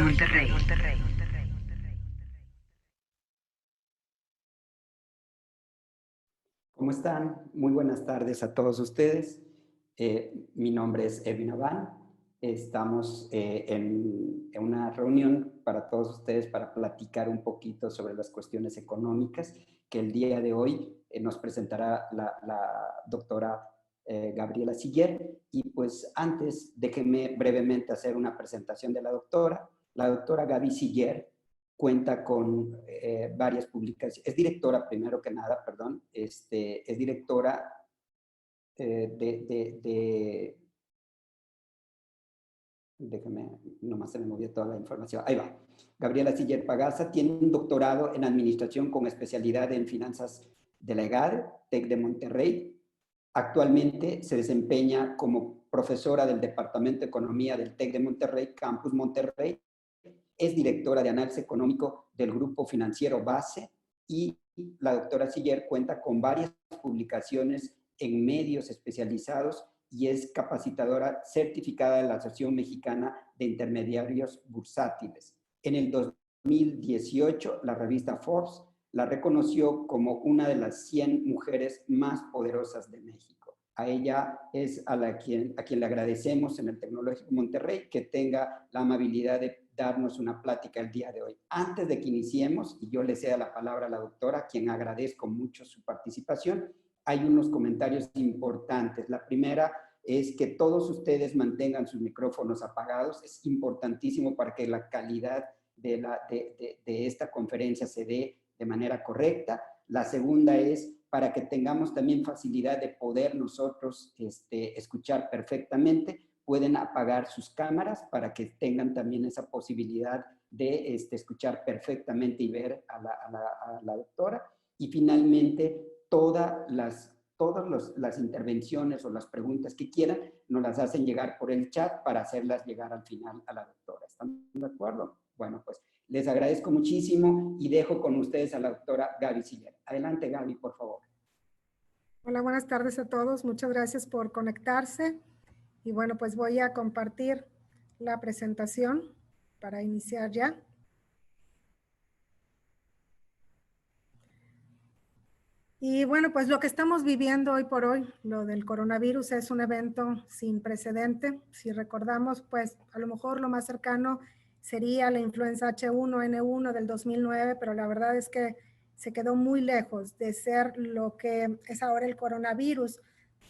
Monterrey. ¿Cómo están? Muy buenas tardes a todos ustedes. Mi nombre es Edwin Abán. Estamos en una reunión para todos ustedes para platicar un poquito sobre las cuestiones económicas que el día de hoy nos presentará la doctora Gabriela Siller. Y pues antes, déjenme brevemente hacer una presentación de la doctora. La doctora Gaby Siller cuenta con varias publicaciones. Es directora, primero que nada, perdón, es directora déjame, nomás se me movió toda la información. Ahí va. Gabriela Siller Pagaza tiene un doctorado en administración con especialidad en finanzas de la EGAD, TEC de Monterrey. Actualmente se desempeña como profesora del Departamento de Economía del TEC de Monterrey, Campus Monterrey. Es directora de análisis económico del Grupo Financiero Base y la doctora Siller cuenta con varias publicaciones en medios especializados y es capacitadora certificada de la Asociación Mexicana de Intermediarios Bursátiles. En el 2018, la revista Forbes la reconoció como una de las 100 mujeres más poderosas de México. A ella es a quien le agradecemos en el Tecnológico Monterrey que tenga la amabilidad de darnos una plática el día de hoy. Antes de que iniciemos, y yo le ceda la palabra a la doctora, a quien agradezco mucho su participación, hay unos comentarios importantes. La primera es que todos ustedes mantengan sus micrófonos apagados. Es importantísimo para que la calidad de esta conferencia se dé de manera correcta. La segunda es para que tengamos también facilidad de poder nosotros escuchar perfectamente. Pueden apagar sus cámaras para que tengan también esa posibilidad de escuchar perfectamente y ver a la doctora. Y finalmente, todas las intervenciones o las preguntas que quieran nos las hacen llegar por el chat para hacerlas llegar al final a la doctora. ¿Están de acuerdo? Bueno, pues les agradezco muchísimo y dejo con ustedes a la doctora Gaby Siller. Adelante, Gaby, por favor. Hola, buenas tardes a todos. Muchas gracias por conectarse. Y bueno, pues voy a compartir la presentación para iniciar ya. Y bueno, pues lo que estamos viviendo hoy por hoy, lo del coronavirus, es un evento sin precedente. Si recordamos, pues a lo mejor lo más cercano sería la influenza H1N1 del 2009, pero la verdad es que se quedó muy lejos de ser lo que es ahora el coronavirus,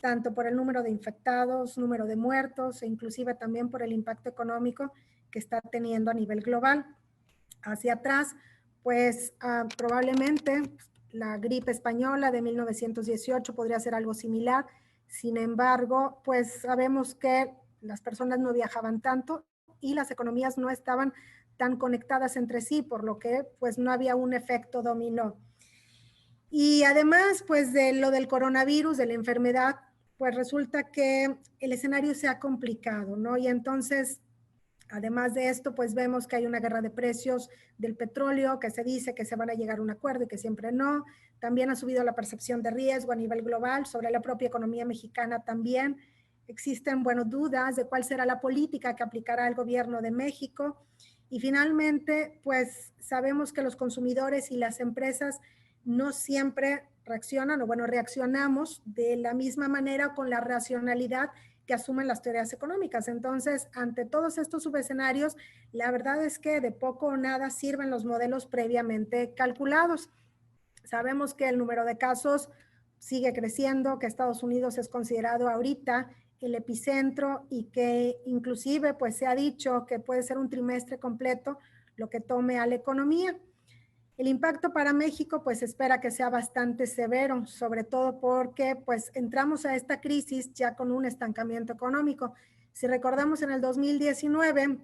tanto por el número de infectados, número de muertos e inclusive también por el impacto económico que está teniendo a nivel global. Hacia atrás, pues probablemente la gripe española de 1918 podría ser algo similar. Sin embargo, pues sabemos que las personas no viajaban tanto y las economías no estaban tan conectadas entre sí, por lo que pues no había un efecto dominó. Y además, pues de lo del coronavirus, de la enfermedad, pues resulta que el escenario se ha complicado, ¿no? Y entonces, además de esto, pues vemos que hay una guerra de precios del petróleo, que se dice que se van a llegar a un acuerdo y que siempre no. También ha subido la percepción de riesgo a nivel global sobre la propia economía mexicana también. Existen, bueno, dudas de cuál será la política que aplicará el gobierno de México. Y finalmente, pues sabemos que los consumidores y las empresas no siempre reaccionan, o bueno, reaccionamos de la misma manera con la racionalidad que asumen las teorías económicas. Entonces, ante todos estos subescenarios, la verdad es que de poco o nada sirven los modelos previamente calculados. Sabemos que el número de casos sigue creciendo, que Estados Unidos es considerado ahorita el epicentro y que inclusive pues se ha dicho que puede ser un trimestre completo lo que tome a la economía. El impacto para México pues espera que sea bastante severo, sobre todo porque pues entramos a esta crisis ya con un estancamiento económico. Si recordamos, en el 2019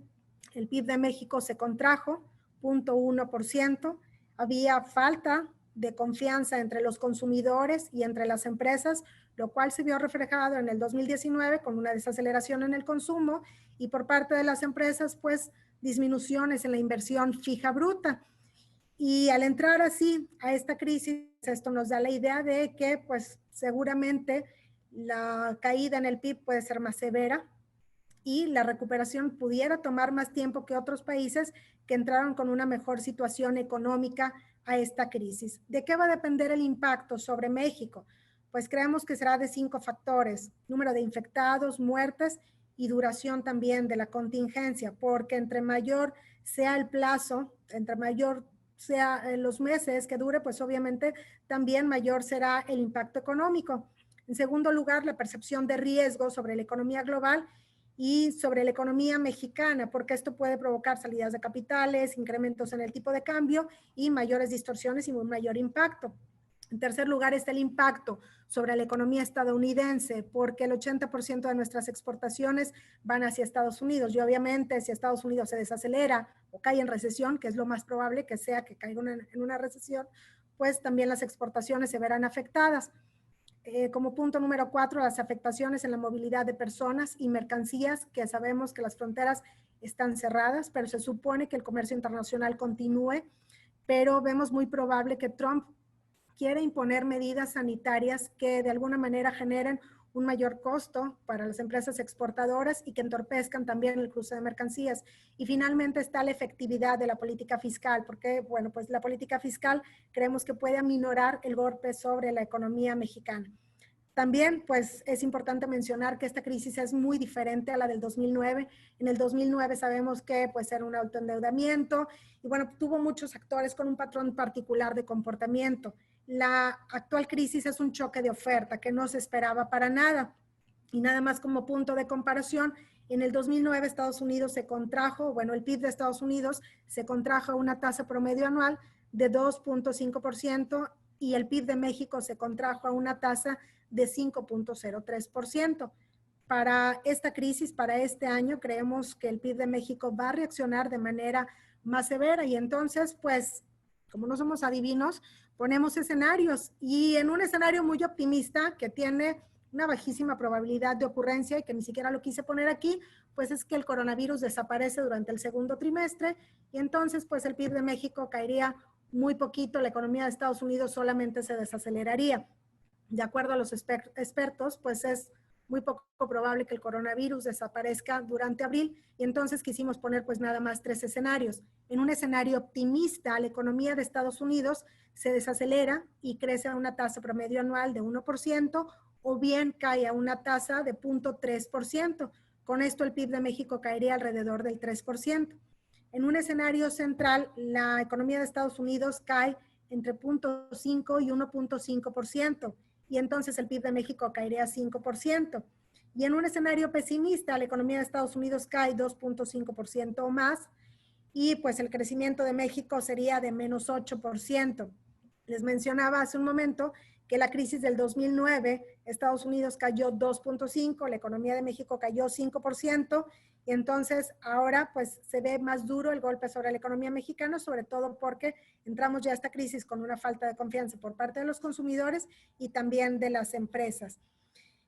el PIB de México se contrajo 0.1%, había falta de confianza entre los consumidores y entre las empresas, lo cual se vio reflejado en el 2019 con una desaceleración en el consumo y por parte de las empresas pues disminuciones en la inversión fija bruta. Y al entrar así a esta crisis, esto nos da la idea de que pues seguramente la caída en el PIB puede ser más severa y la recuperación pudiera tomar más tiempo que otros países que entraron con una mejor situación económica a esta crisis. ¿De qué va a depender el impacto sobre México? Pues creemos que será de 5 factores: número de infectados, muertes y duración también de la contingencia, porque entre mayor sea el plazo, entre mayor sea los meses que dure, pues obviamente también mayor será el impacto económico. En segundo lugar, la percepción de riesgo sobre la economía global y sobre la economía mexicana, porque esto puede provocar salidas de capitales, incrementos en el tipo de cambio y mayores distorsiones y un mayor impacto. En tercer lugar está el impacto sobre la economía estadounidense, porque el 80% de nuestras exportaciones van hacia Estados Unidos. Y obviamente si Estados Unidos se desacelera o cae en recesión, que es lo más probable que sea que caiga en una recesión, pues también las exportaciones se verán afectadas. Como punto número 4, las afectaciones en la movilidad de personas y mercancías, que sabemos que las fronteras están cerradas, pero se supone que el comercio internacional continúe, pero vemos muy probable que Trump quiere imponer medidas sanitarias que de alguna manera generen un mayor costo para las empresas exportadoras y que entorpezcan también el cruce de mercancías. Y finalmente está la efectividad de la política fiscal, porque, bueno, pues la política fiscal creemos que puede aminorar el golpe sobre la economía mexicana. También, pues, es importante mencionar que esta crisis es muy diferente a la del 2009. En el 2009 sabemos que, pues, era un autoendeudamiento y, bueno, tuvo muchos actores con un patrón particular de comportamiento. La actual crisis es un choque de oferta que no se esperaba para nada. Y nada más como punto de comparación, en el 2009 Estados Unidos se contrajo, bueno, el PIB de Estados Unidos se contrajo a una tasa promedio anual de 2.5% y el PIB de México se contrajo a una tasa de 5.03%. Para esta crisis, para este año, creemos que el PIB de México va a reaccionar de manera más severa y entonces, pues, como no somos adivinos, ponemos escenarios y en un escenario muy optimista que tiene una bajísima probabilidad de ocurrencia y que ni siquiera lo quise poner aquí, pues es que el coronavirus desaparece durante el segundo trimestre y entonces pues el PIB de México caería muy poquito, la economía de Estados Unidos solamente se desaceleraría. De acuerdo a los expertos, pues es muy poco probable que el coronavirus desaparezca durante abril y entonces quisimos poner pues nada más 3 escenarios. En un escenario optimista, la economía de Estados Unidos se desacelera y crece a una tasa promedio anual de 1% o bien cae a una tasa de 0.3%. Con esto el PIB de México caería alrededor del 3%. En un escenario central, la economía de Estados Unidos cae entre 0.5 y 1.5%. Y entonces el PIB de México caería a 5%. Y en un escenario pesimista, la economía de Estados Unidos cae 2.5% o más, y pues el crecimiento de México sería de menos 8%. Les mencionaba hace un momento que la crisis del 2009, Estados Unidos cayó 2.5%, la economía de México cayó 5%, y entonces ahora pues se ve más duro el golpe sobre la economía mexicana, sobre todo porque entramos ya a esta crisis con una falta de confianza por parte de los consumidores y también de las empresas.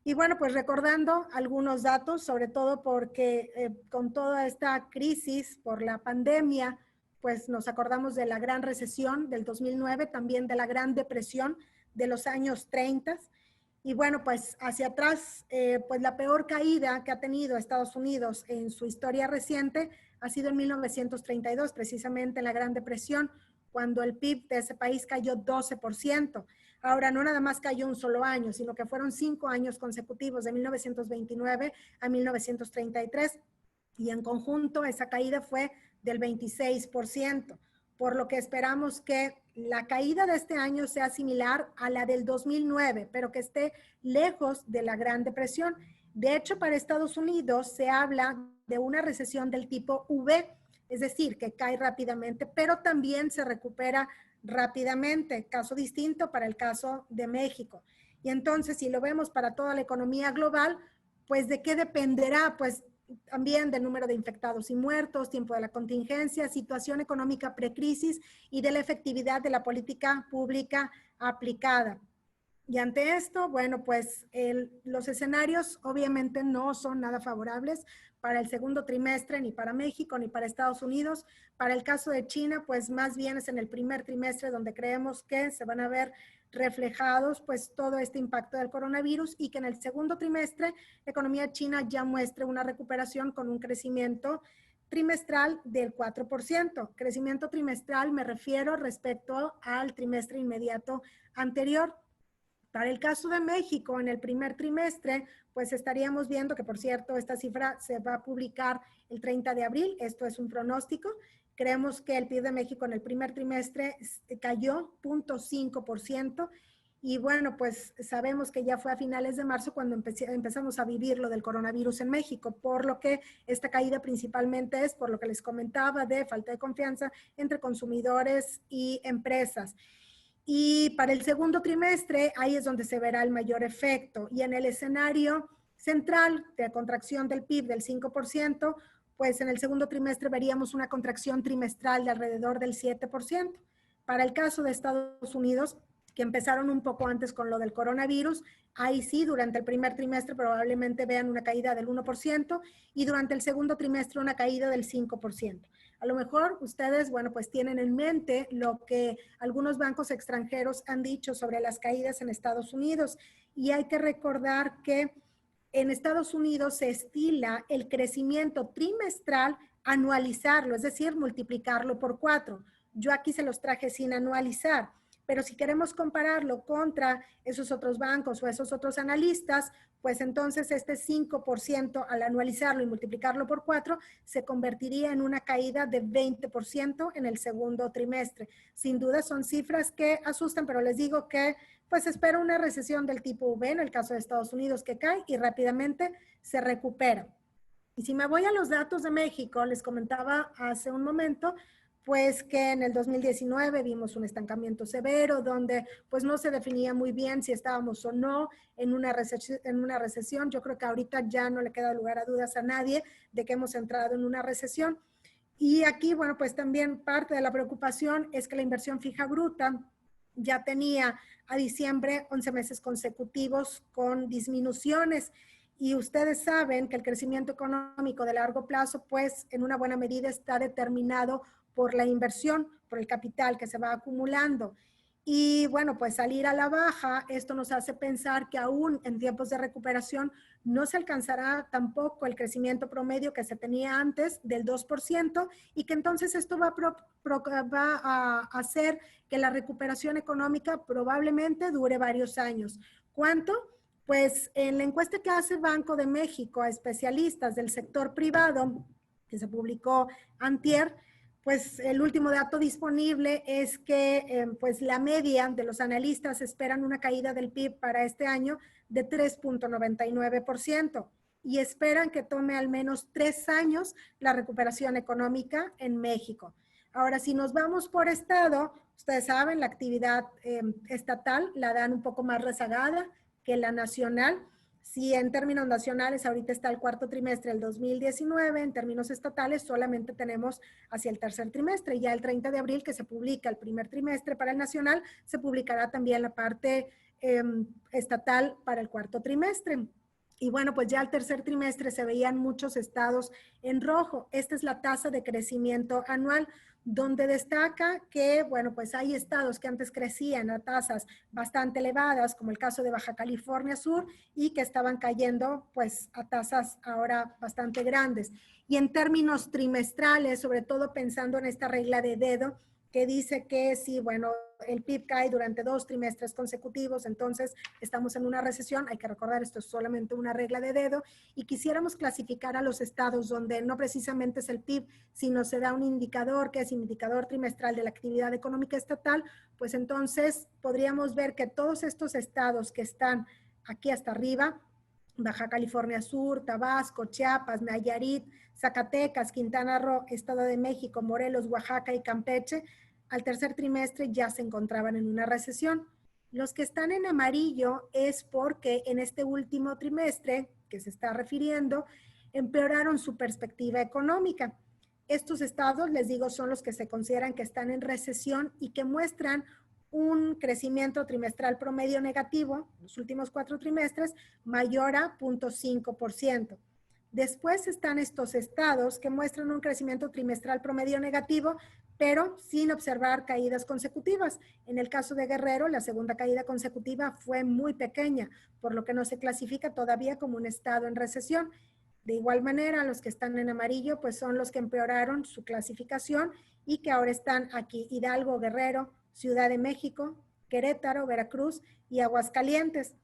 Y bueno, pues recordando algunos datos, sobre todo porque con toda esta crisis por la pandemia, pues nos acordamos de la gran recesión del 2009, también de la gran depresión de los años 30. Y bueno, pues hacia atrás, pues la peor caída que ha tenido Estados Unidos en su historia reciente ha sido en 1932, precisamente en la Gran Depresión, cuando el PIB de ese país cayó 12%. Ahora, no nada más cayó un solo año, sino que fueron 5 años consecutivos, de 1929 a 1933, y en conjunto esa caída fue del 26%, por lo que esperamos que la caída de este año sea similar a la del 2009, pero que esté lejos de la Gran Depresión. De hecho, para Estados Unidos se habla de una recesión del tipo V, es decir, que cae rápidamente, pero también se recupera rápidamente, caso distinto para el caso de México. Y entonces, si lo vemos para toda la economía global, pues ¿de qué dependerá? Pues también del número de infectados y muertos, tiempo de la contingencia, situación económica precrisis y de la efectividad de la política pública aplicada. Y ante esto, bueno, pues los escenarios obviamente no son nada favorables para el segundo trimestre, ni para México, ni para Estados Unidos. Para el caso de China, pues más bien es en el primer trimestre donde creemos que se van a ver reflejados pues todo este impacto del coronavirus y que en el segundo trimestre la economía china ya muestre una recuperación con un crecimiento trimestral del 4%. Crecimiento trimestral me refiero respecto al trimestre inmediato anterior. Para el caso de México, en el primer trimestre, pues estaríamos viendo que, por cierto, esta cifra se va a publicar el 30 de abril. Esto es un pronóstico. Creemos que el PIB de México en el primer trimestre cayó 0.5%. Y bueno, pues sabemos que ya fue a finales de marzo cuando empezamos a vivir lo del coronavirus en México, por lo que esta caída principalmente es por lo que les comentaba de falta de confianza entre consumidores y empresas. Y para el segundo trimestre, ahí es donde se verá el mayor efecto. Y en el escenario central de contracción del PIB del 5%, pues en el segundo trimestre veríamos una contracción trimestral de alrededor del 7%. Para el caso de Estados Unidos, que empezaron un poco antes con lo del coronavirus, ahí sí, durante el primer trimestre probablemente vean una caída del 1% y durante el segundo trimestre una caída del 5%. A lo mejor ustedes, bueno, pues tienen en mente lo que algunos bancos extranjeros han dicho sobre las caídas en Estados Unidos y hay que recordar que en Estados Unidos se estila el crecimiento trimestral anualizarlo, es decir, multiplicarlo por 4. Yo aquí se los traje sin anualizar. Pero si queremos compararlo contra esos otros bancos o esos otros analistas, pues entonces este 5% al anualizarlo y multiplicarlo por 4 se convertiría en una caída de 20% en el segundo trimestre. Sin duda son cifras que asustan, pero les digo que pues espera una recesión del tipo V en el caso de Estados Unidos que cae y rápidamente se recupera. Y si me voy a los datos de México, les comentaba hace un momento, pues que en el 2019 vimos un estancamiento severo donde pues no se definía muy bien si estábamos o no en una recesión. Yo creo que ahorita ya no le queda lugar a dudas a nadie de que hemos entrado en una recesión. Y aquí, bueno, pues también parte de la preocupación es que la inversión fija bruta ya tenía a diciembre 11 meses consecutivos con disminuciones. Y ustedes saben que el crecimiento económico de largo plazo, pues en una buena medida está determinado por la inversión, por el capital que se va acumulando. Y bueno, pues salir a la baja, esto nos hace pensar que aún en tiempos de recuperación no se alcanzará tampoco el crecimiento promedio que se tenía antes del 2% y que entonces esto va a hacer que la recuperación económica probablemente dure varios años. ¿Cuánto? Pues en la encuesta que hace Banco de México a especialistas del sector privado, que se publicó antier, pues el último dato disponible es que pues la media de los analistas esperan una caída del PIB para este año de 3.99% y esperan que tome al menos 3 años la recuperación económica en México. Ahora, si nos vamos por estado, ustedes saben, la actividad estatal la dan un poco más rezagada que la nacional. Si en términos nacionales ahorita está el cuarto trimestre del 2019, en términos estatales solamente tenemos hacia el tercer trimestre. Ya el 30 de abril que se publica el primer trimestre para el nacional, se publicará también la parte estatal para el cuarto trimestre. Y bueno, pues ya al tercer trimestre se veían muchos estados en rojo. Esta es la tasa de crecimiento anual, donde destaca que, bueno, pues hay estados que antes crecían a tasas bastante elevadas, como el caso de Baja California Sur, y que estaban cayendo, pues, a tasas ahora bastante grandes. Y en términos trimestrales, sobre todo pensando en esta regla de dedo, que dice que si, bueno, el PIB cae durante 2 trimestres consecutivos, entonces estamos en una recesión. Hay que recordar, esto es solamente una regla de dedo, y quisiéramos clasificar a los estados donde no precisamente es el PIB, sino se da un indicador que es indicador trimestral de la actividad económica estatal, pues entonces podríamos ver que todos estos estados que están aquí hasta arriba, Baja California Sur, Tabasco, Chiapas, Nayarit, Zacatecas, Quintana Roo, Estado de México, Morelos, Oaxaca y Campeche, al tercer trimestre ya se encontraban en una recesión. Los que están en amarillo es porque en este último trimestre que se está refiriendo, empeoraron su perspectiva económica. Estos estados, les digo, son los que se consideran que están en recesión y que muestran un crecimiento trimestral promedio negativo, los últimos 4 trimestres, mayor a 0.5%. Después están estos estados que muestran un crecimiento trimestral promedio negativo, pero sin observar caídas consecutivas. En el caso de Guerrero, la segunda caída consecutiva fue muy pequeña, por lo que no se clasifica todavía como un estado en recesión. De igual manera, los que están en amarillo, pues son los que empeoraron su clasificación y que ahora están aquí: Hidalgo, Guerrero, Ciudad de México, Querétaro, Veracruz y Aguascalientes.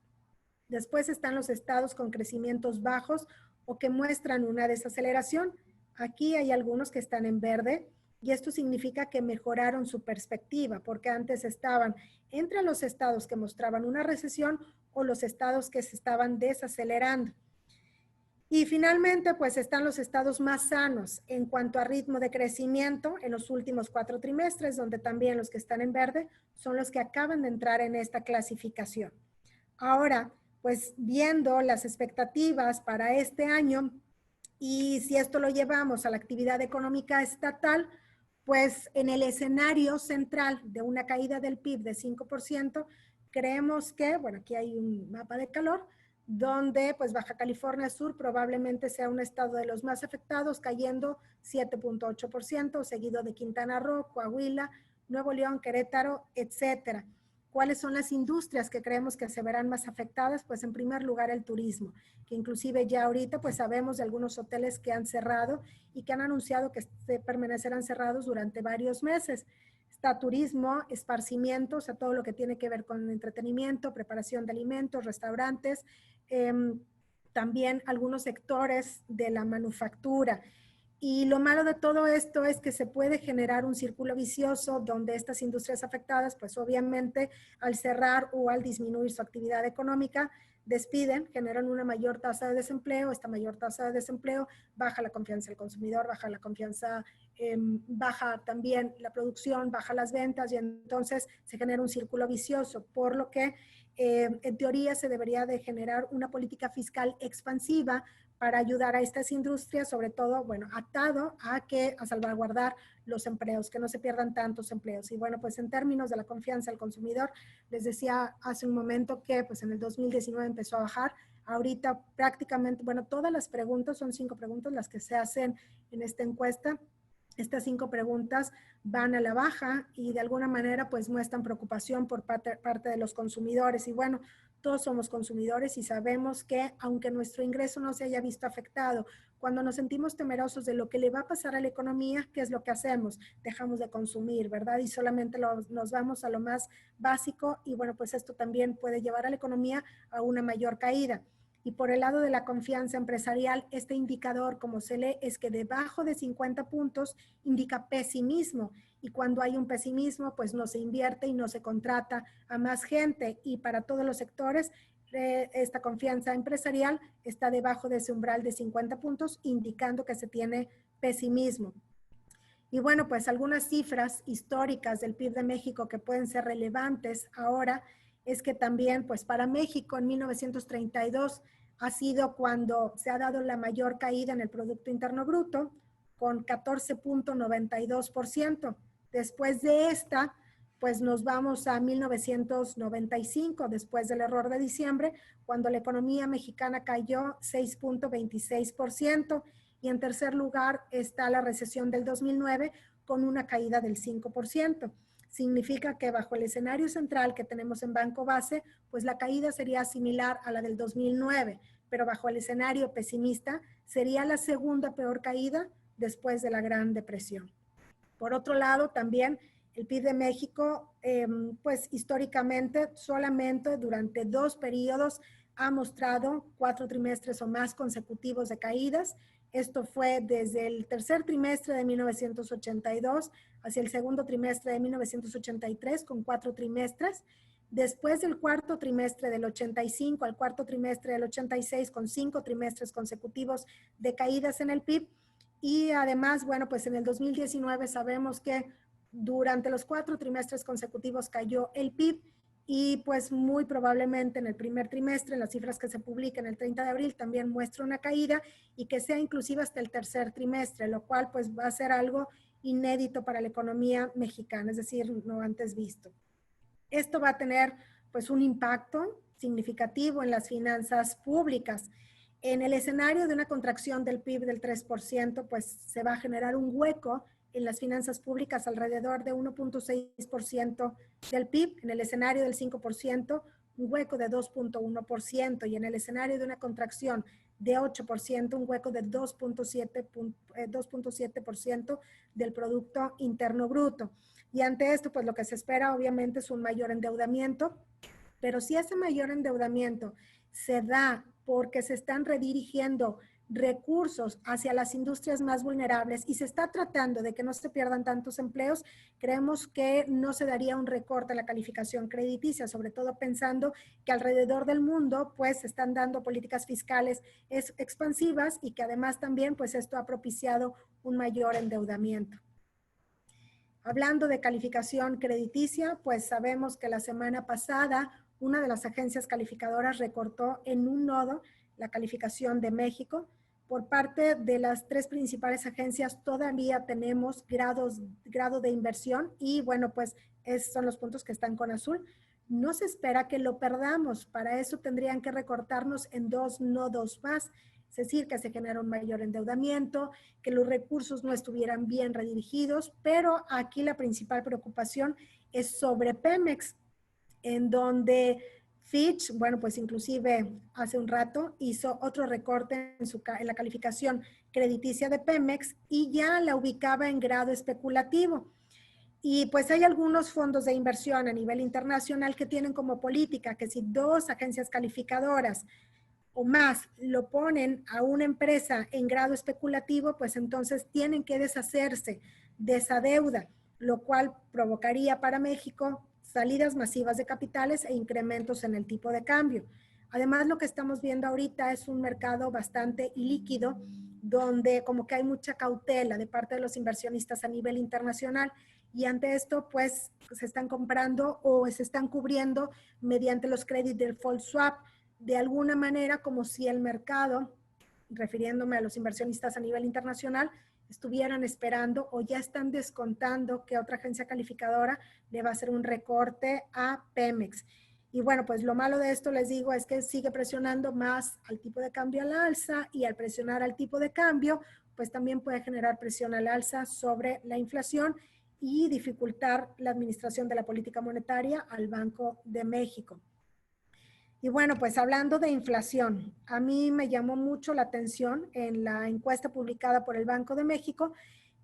Después están los estados con crecimientos bajos o que muestran una desaceleración. Aquí hay algunos que están en verde y esto significa que mejoraron su perspectiva, porque antes estaban entre los estados que mostraban una recesión o los estados que se estaban desacelerando. Y finalmente, pues están los estados más sanos en cuanto a ritmo de crecimiento en los últimos 4 trimestres, donde también los que están en verde son los que acaban de entrar en esta clasificación. Ahora, pues viendo las expectativas para este año y si esto lo llevamos a la actividad económica estatal, pues en el escenario central de una caída del PIB de 5%, creemos que, bueno, aquí hay un mapa de calor, donde pues Baja California Sur probablemente sea un estado de los más afectados, cayendo 7.8%, seguido de Quintana Roo, Coahuila, Nuevo León, Querétaro, etcétera. ¿Cuáles son las industrias que creemos que se verán más afectadas? Pues en primer lugar el turismo, que inclusive ya ahorita pues sabemos de algunos hoteles que han cerrado y que han anunciado que permanecerán cerrados durante varios meses. Está turismo, esparcimiento, o sea, todo lo que tiene que ver con entretenimiento, preparación de alimentos, restaurantes, también algunos sectores de la manufactura. Y lo malo de todo esto es que se puede generar un círculo vicioso donde estas industrias afectadas, pues obviamente al cerrar o al disminuir su actividad económica, despiden, generan una mayor tasa de desempleo. Esta mayor tasa de desempleo baja la confianza del consumidor, baja la confianza, baja también la producción, baja las ventas y entonces se genera un círculo vicioso, por lo que en teoría se debería de generar una política fiscal expansiva para ayudar a estas industrias, sobre todo, bueno, atado a salvaguardar los empleos, que no se pierdan tantos empleos. Y bueno, pues en términos de la confianza del consumidor, les decía hace un momento que pues en el 2019 empezó a bajar. Ahorita prácticamente, bueno, todas las preguntas, son 5 preguntas las que se hacen en esta encuesta. Estas 5 preguntas van a la baja y de alguna manera pues muestran preocupación por parte de los consumidores. Y bueno, todos somos consumidores y sabemos que aunque nuestro ingreso no se haya visto afectado, cuando nos sentimos temerosos de lo que le va a pasar a la economía, ¿qué es lo que hacemos? Dejamos de consumir, ¿verdad? Y solamente nos vamos a lo más básico y bueno, pues esto también puede llevar a la economía a una mayor caída. Y por el lado de la confianza empresarial, este indicador, como se lee, es que debajo de 50 puntos indica pesimismo. Y cuando hay un pesimismo, pues no se invierte y no se contrata a más gente. Y para todos los sectores, esta confianza empresarial está debajo de ese umbral de 50 puntos, indicando que se tiene pesimismo. Y bueno, pues algunas cifras históricas del PIB de México que pueden ser relevantes ahora es que también, pues para México en 1932 ha sido cuando se ha dado la mayor caída en el Producto Interno Bruto, con 14.92%. Después de esta, pues nos vamos a 1995, después del error de diciembre, cuando la economía mexicana cayó 6.26%. Y en tercer lugar está la recesión del 2009 con una caída del 5%. Significa que bajo el escenario central que tenemos en Banco Base, pues la caída sería similar a la del 2009, pero bajo el escenario pesimista sería la segunda peor caída después de la Gran Depresión. Por otro lado, también el PIB de México, pues históricamente solamente durante 2 periodos ha mostrado 4 trimestres o más consecutivos de caídas. Esto fue desde el tercer trimestre de 1982 hacia el segundo trimestre de 1983 con 4 trimestres. Después del cuarto trimestre del 85 al cuarto trimestre del 86 con 5 trimestres consecutivos de caídas en el PIB. Y además, bueno, pues en el 2019 sabemos que durante los 4 trimestres consecutivos cayó el PIB y pues muy probablemente en el primer trimestre, en las cifras que se publican el 30 de abril, también muestra una caída y que sea inclusive hasta el tercer trimestre, lo cual pues va a ser algo inédito para la economía mexicana, es decir, no antes visto. Esto va a tener pues un impacto significativo en las finanzas públicas. En el escenario de una contracción del PIB del 3%, pues se va a generar un hueco en las finanzas públicas alrededor de 1.6% del PIB. En el escenario del 5%, un hueco de 2.1%. Y en el escenario de una contracción de 8%, un hueco de 2.7% del Producto Interno Bruto. Y ante esto, pues lo que se espera obviamente es un mayor endeudamiento, pero si ese mayor endeudamiento se da porque se están redirigiendo recursos hacia las industrias más vulnerables y se está tratando de que no se pierdan tantos empleos, creemos que no se daría un recorte a la calificación crediticia, sobre todo pensando que alrededor del mundo pues se están dando políticas fiscales expansivas y que además también pues esto ha propiciado un mayor endeudamiento. Hablando de calificación crediticia, pues sabemos que la semana pasada una de las agencias calificadoras recortó en un nodo la calificación de México. Por parte de las 3 principales agencias todavía tenemos grado de inversión y bueno, pues esos son los puntos que están con azul. No se espera que lo perdamos, para eso tendrían que recortarnos en 2 nodos más. Es decir, que se genera un mayor endeudamiento, que los recursos no estuvieran bien redirigidos, pero aquí la principal preocupación es sobre Pemex, en donde Fitch, bueno, pues inclusive hace un rato hizo otro recorte en la calificación crediticia de Pemex y ya la ubicaba en grado especulativo. Y pues hay algunos fondos de inversión a nivel internacional que tienen como política que si 2 agencias calificadoras o más lo ponen a una empresa en grado especulativo, pues entonces tienen que deshacerse de esa deuda, lo cual provocaría para México salidas masivas de capitales e incrementos en el tipo de cambio. Además, lo que estamos viendo ahorita es un mercado bastante ilíquido, donde como que hay mucha cautela de parte de los inversionistas a nivel internacional y ante esto pues se están comprando o se están cubriendo mediante los credit default swap, de alguna manera como si el mercado, refiriéndome a los inversionistas a nivel internacional, estuvieran esperando o ya están descontando que otra agencia calificadora le va a hacer un recorte a Pemex. Y bueno, pues lo malo de esto, les digo, es que sigue presionando más al tipo de cambio al alza y al presionar al tipo de cambio, pues también puede generar presión al alza sobre la inflación y dificultar la administración de la política monetaria al Banco de México. Y bueno, pues hablando de inflación, a mí me llamó mucho la atención en la encuesta publicada por el Banco de México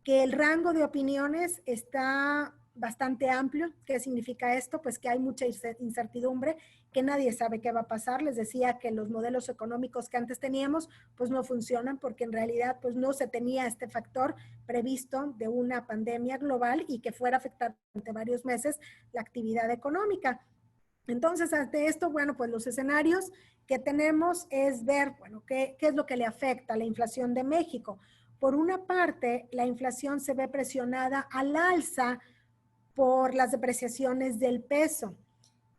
que el rango de opiniones está bastante amplio. ¿Qué significa esto? Pues que hay mucha incertidumbre, que nadie sabe qué va a pasar. Les decía que los modelos económicos que antes teníamos pues no funcionan porque en realidad pues no se tenía este factor previsto de una pandemia global y que fuera a afectar durante varios meses la actividad económica. Entonces, ante esto, bueno, pues los escenarios que tenemos es ver, bueno, qué es lo que le afecta a la inflación de México. Por una parte, la inflación se ve presionada al alza por las depreciaciones del peso.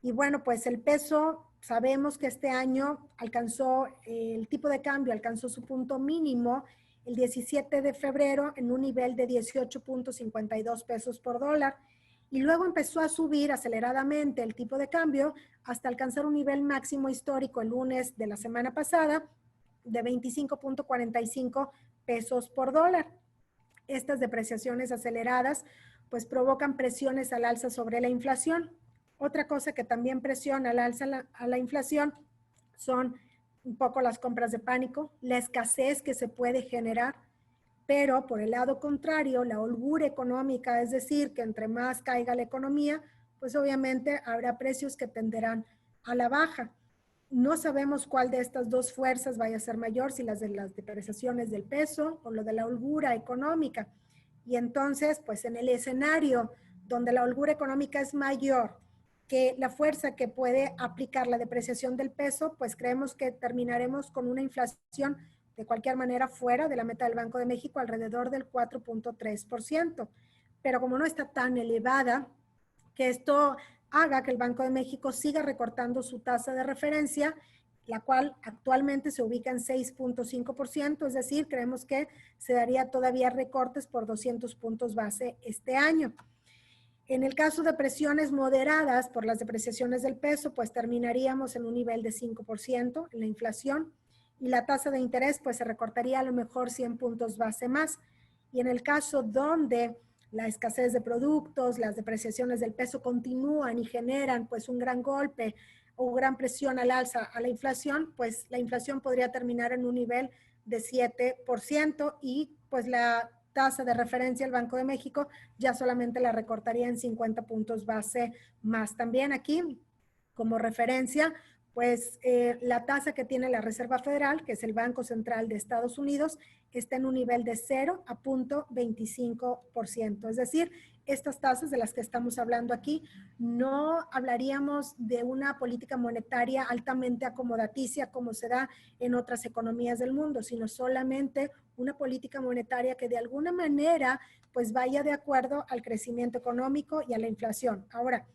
Y bueno, pues el peso, sabemos que este año alcanzó, el tipo de cambio alcanzó su punto mínimo el 17 de febrero en un nivel de 18.52 pesos por dólar. Y luego empezó a subir aceleradamente el tipo de cambio hasta alcanzar un nivel máximo histórico el lunes de la semana pasada de 25.45 pesos por dólar. Estas depreciaciones aceleradas pues provocan presiones al alza sobre la inflación. Otra cosa que también presiona al alza a la inflación son un poco las compras de pánico, la escasez que se puede generar, pero por el lado contrario, la holgura económica, es decir, que entre más caiga la economía, pues obviamente habrá precios que tenderán a la baja. No sabemos cuál de estas dos fuerzas vaya a ser mayor, si las de las depreciaciones del peso o lo de la holgura económica. Y entonces, pues en el escenario donde la holgura económica es mayor que la fuerza que puede aplicar la depreciación del peso, pues creemos que terminaremos con una inflación de cualquier manera fuera de la meta del Banco de México, alrededor del 4.3%. Pero como no está tan elevada, que esto haga que el Banco de México siga recortando su tasa de referencia, la cual actualmente se ubica en 6.5%, es decir, creemos que se daría todavía recortes por 200 puntos base este año. En el caso de presiones moderadas por las depreciaciones del peso, pues terminaríamos en un nivel de 5% en la inflación. y la tasa de interés pues se recortaría a lo mejor 100 puntos base más. Y en el caso donde la escasez de productos, las depreciaciones del peso continúan y generan pues un gran golpe o gran presión al alza a la inflación, pues la inflación podría terminar en un nivel de 7% y pues la tasa de referencia del Banco de México ya solamente la recortaría en 50 puntos base más. También aquí, como referencia, pues la tasa que tiene la Reserva Federal, que es el Banco Central de Estados Unidos, está en un nivel de 0 a 0.25%. Es decir, estas tasas de las que estamos hablando aquí, no hablaríamos de una política monetaria altamente acomodaticia como se da en otras economías del mundo, sino solamente una política monetaria que de alguna manera pues vaya de acuerdo al crecimiento económico y a la inflación. Ahora,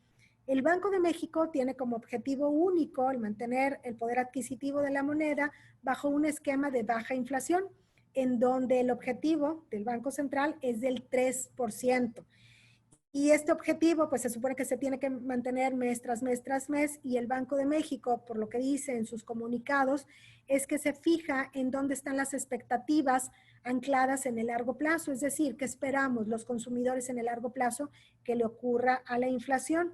el Banco de México tiene como objetivo único el mantener el poder adquisitivo de la moneda bajo un esquema de baja inflación, en donde el objetivo del Banco Central es del 3%. Y este objetivo, pues se supone que se tiene que mantener mes tras mes tras mes, y el Banco de México, por lo que dice en sus comunicados, es que se fija en dónde están las expectativas ancladas en el largo plazo, es decir, que esperamos los consumidores en el largo plazo que le ocurra a la inflación.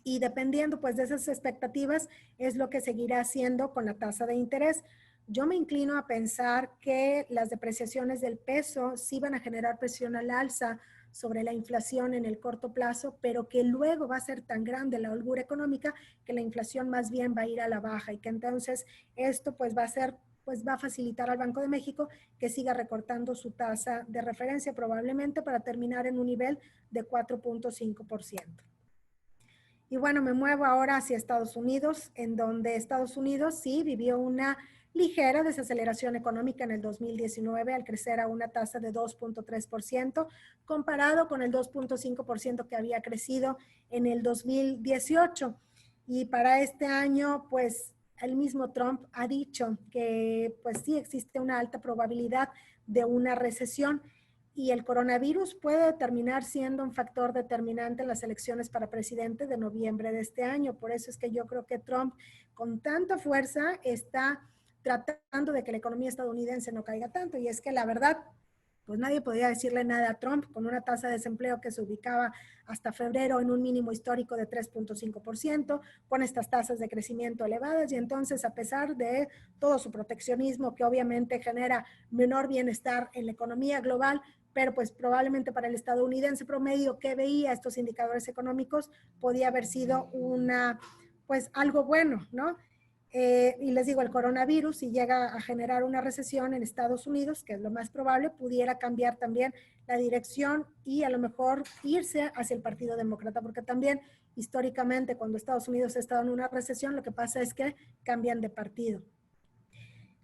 Y dependiendo pues de esas expectativas es lo que seguirá haciendo con la tasa de interés. Yo me inclino a pensar que las depreciaciones del peso sí van a generar presión al alza sobre la inflación en el corto plazo, pero que luego va a ser tan grande la holgura económica que la inflación más bien va a ir a la baja y que entonces esto pues va a facilitar al Banco de México que siga recortando su tasa de referencia probablemente para terminar en un nivel de 4.5%. Y bueno, me muevo ahora hacia Estados Unidos, en donde Estados Unidos sí vivió una ligera desaceleración económica en el 2019 al crecer a una tasa de 2.3%, comparado con el 2.5% que había crecido en el 2018. Y para este año, pues el mismo Trump ha dicho que pues sí existe una alta probabilidad de una recesión y el coronavirus puede terminar siendo un factor determinante en las elecciones para presidente de noviembre de este año. Por eso es que yo creo que Trump con tanta fuerza está tratando de que la economía estadounidense no caiga tanto. Y es que la verdad, pues nadie podía decirle nada a Trump con una tasa de desempleo que se ubicaba hasta febrero en un mínimo histórico de 3.5%, con estas tasas de crecimiento elevadas y entonces a pesar de todo su proteccionismo que obviamente genera menor bienestar en la economía global, pero pues probablemente para el estadounidense promedio que veía estos indicadores económicos podía haber sido pues algo bueno, ¿no? Y les digo, el coronavirus, si llega a generar una recesión en Estados Unidos, que es lo más probable, pudiera cambiar también la dirección y a lo mejor irse hacia el Partido Demócrata, porque también históricamente cuando Estados Unidos ha estado en una recesión, lo que pasa es que cambian de partido.